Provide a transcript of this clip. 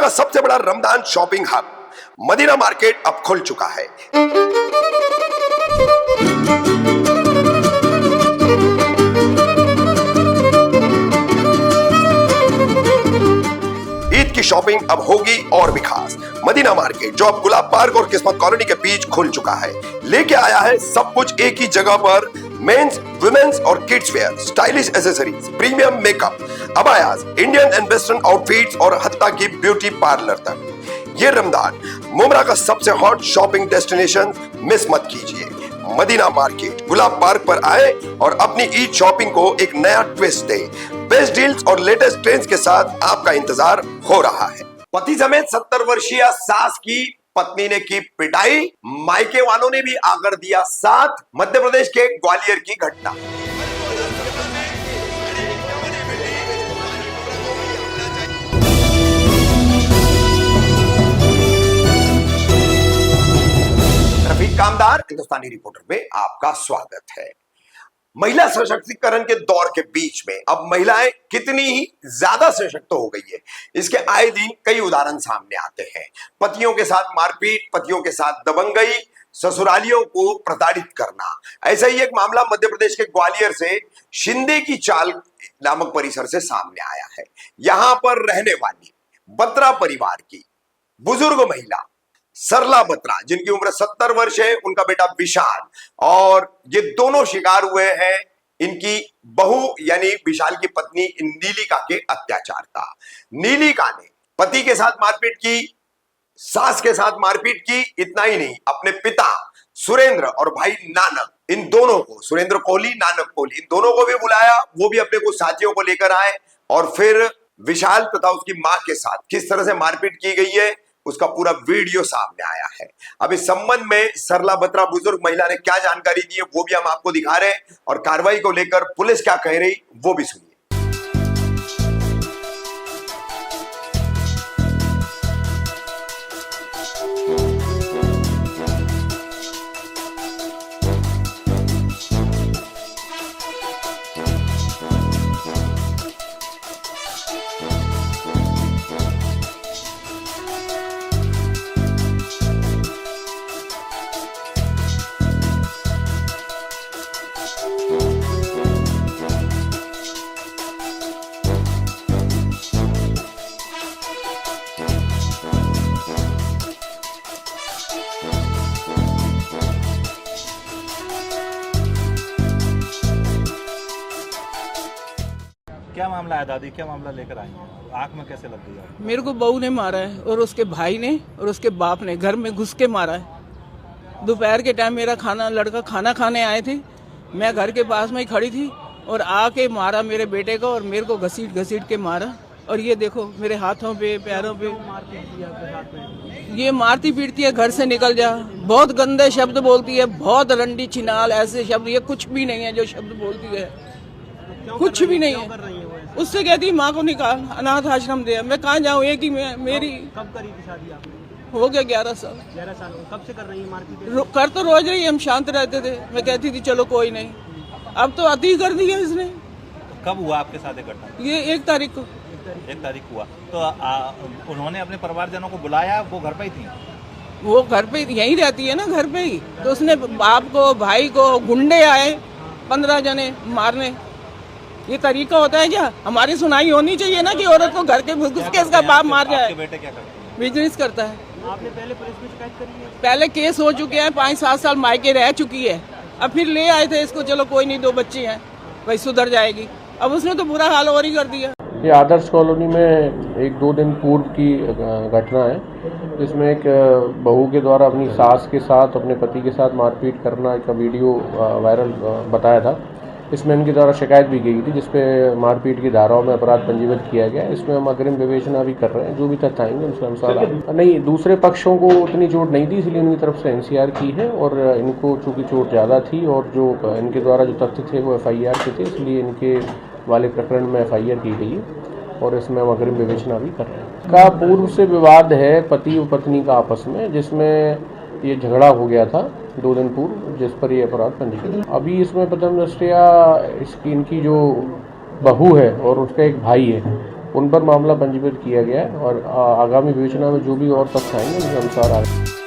का सबसे बड़ा Ramzan shopping hub Madina market अब खुल चुका है। ईद की शॉपिंग अब होगी और भी खास। मदीना मार्केट जो अब गुलाब पार्क और किस्मत कॉलोनी के बीच खुल चुका है, लेके आया है सब कुछ एक ही जगह पर। मेंस, वुमेन्स और kids wear, stylish accessories, premium makeup, अबायाज, इंडियन एंड वेस्टर्न आउटफिट्स और हत्ता की ब्यूटी पार्लर तक। ये रमजान मुमरा का सबसे हॉट शॉपिंग डेस्टिनेशन मिस मत कीजिए। मदीना मार्केट गुलाब पार्क पर आए और अपनी ईद शॉपिंग को एक नया ट्विस्ट दे। बेस्ट डील्स और लेटेस्ट ट्रेंड्स के साथ आपका इंतजार हो रहा है। पति समेत 70 वर्षीय सास की पत्नी ने की पिटाई, मायके वालों ने भी आकर दिया साथ। मध्य प्रदेश के ग्वालियर की घटना। रफीक कामदार हिंदुस्तानी रिपोर्टर में आपका स्वागत है। महिला सशक्तिकरण के दौर के बीच में अब महिलाएं कितनी ही ज्यादा सशक्त हो गई है, इसके आए दिन कई उदाहरण सामने आते हैं। पतियों के साथ मारपीट, पतियों के साथ दबंगई, ससुरालियों को प्रताड़ित करना। ऐसा ही एक मामला मध्य प्रदेश के ग्वालियर से शिंदे की चाल नामक परिसर से सामने आया है। यहां पर रहने वाली बत्रा परिवार की बुजुर्ग महिला सरला बत्रा, जिनकी उम्र 70 वर्ष है, उनका बेटा विशाल, और ये दोनों शिकार हुए हैं इनकी बहू यानी विशाल की पत्नी नीलिका के अत्याचार का। नीलिका ने पति के साथ मारपीट की, सास के साथ मारपीट की। इतना ही नहीं, अपने पिता सुरेंद्र और भाई नानक, इन दोनों को, सुरेंद्र कोहली, नानक कोहली, इन दोनों को भी बुलाया। वो भी अपने कुछ साथियों को लेकर आए और फिर विशाल तथा उसकी मां के साथ किस तरह से मारपीट की गई है उसका पूरा वीडियो सामने आया है। अब इस संबंध में सरला बत्रा बुजुर्ग महिला ने क्या जानकारी दी है वो भी हम आपको दिखा रहे हैं, और कार्रवाई को लेकर पुलिस क्या कह रही वो भी सुनिए। क्या मामला है दादी, क्या मामला लेकर आई हैं? आंख में कैसे लग गई है? मेरे को बहू ने मारा है और उसके भाई ने और उसके बाप ने घर में घुस के मारा है। दोपहर के टाइम मेरा लड़का खाना खाने आए थे, मैं घर के पास में ही खड़ी थी और आके मारा मेरे बेटे को और मेरे को घसीट घसीट के मारा। और ये देखो मेरे हाथों पे, पैरों पे ये मारती पीटती है, घर से निकल जा, बहुत गंदे शब्द बोलती है, बहुत रंडी छिनाल ऐसे शब्द, ये कुछ भी नहीं है जो शब्द बोलती है, कुछ भी नहीं है। उससे कहती माँ को निकाल, अनाथ आश्रम दे। मैं कहाँ जाऊँ, एक ही मेरी। कब करी थी शादी आपने? हो गया 11 साल। 11 साल। कब से कर रही है मारपीट? कर तो रोज रही, हम शांत रहते थे। मैं कहती थी चलो कोई नहीं, अब तो अति कर दिया इसने। कब हुआ आपके साथ एक घटना? ये 1 तारीख को। 1 तारीख हुआ तो उन्होंने अपने परिवारजनों को बुलाया, वो घर पे ही थी? वो घर पे यहीं रहती है ना, घर पे ही। तो उसने बाप को, भाई को, गुंडे आए 15 जने मारने। ये तरीका होता है क्या? हमारी सुनाई होनी चाहिए ना कि औरत को घर के घुस के इसका बाप मार जाए। बेटे क्या करते हैं? बिजनेस करता है। आपने पहले पुलिस में शिकायत करी है? पहले केस हो चुके हैं, 5-7 साल मायके रह चुकी है। अब फिर ले आए थे इसको, चलो कोई नहीं, 2 बच्चे हैं, भाई सुधर जाएगी। अब उसने तो बुरा हाल और ही कर दिया। ये आदर्श कॉलोनी में 1-2 दिन पूर्व की घटना है, जिसमें एक बहू के द्वारा अपनी सास के साथ, अपने पति के साथ मारपीट करना का वीडियो वायरल बताया था। इसमें इनके द्वारा शिकायत भी की गई थी, जिसपे मारपीट की धाराओं में अपराध पंजीबद्ध किया गया है। इसमें हम अग्रिम विवेचना भी कर रहे हैं, जो भी तथ्य आएंगे उसके अनुसार। नहीं, दूसरे पक्षों को उतनी चोट नहीं थी, इसलिए उनकी तरफ से NCR की है, और इनको चूँकि चोट ज़्यादा थी और जो इनके द्वारा जो तथ्य थे वो FIR के थे, इसलिए इनके वाले प्रकरण में FIR की गई है और इसमें हम अग्रिम विवेचना भी कर रहे हैं। का पूर्व से विवाद है पति और पत्नी का आपस में, जिसमें ये झगड़ा हो गया था 2 दिन पूर्व, जिस पर ये अपराध पंजीकृत। अभी इसमें प्रथम दृष्टया इनकी जो बहू है और उसका एक भाई है, उन पर मामला पंजीबद्ध किया गया है और आगामी विवेचना में जो भी और तथ्य आएंगे उनके अनुसार आगे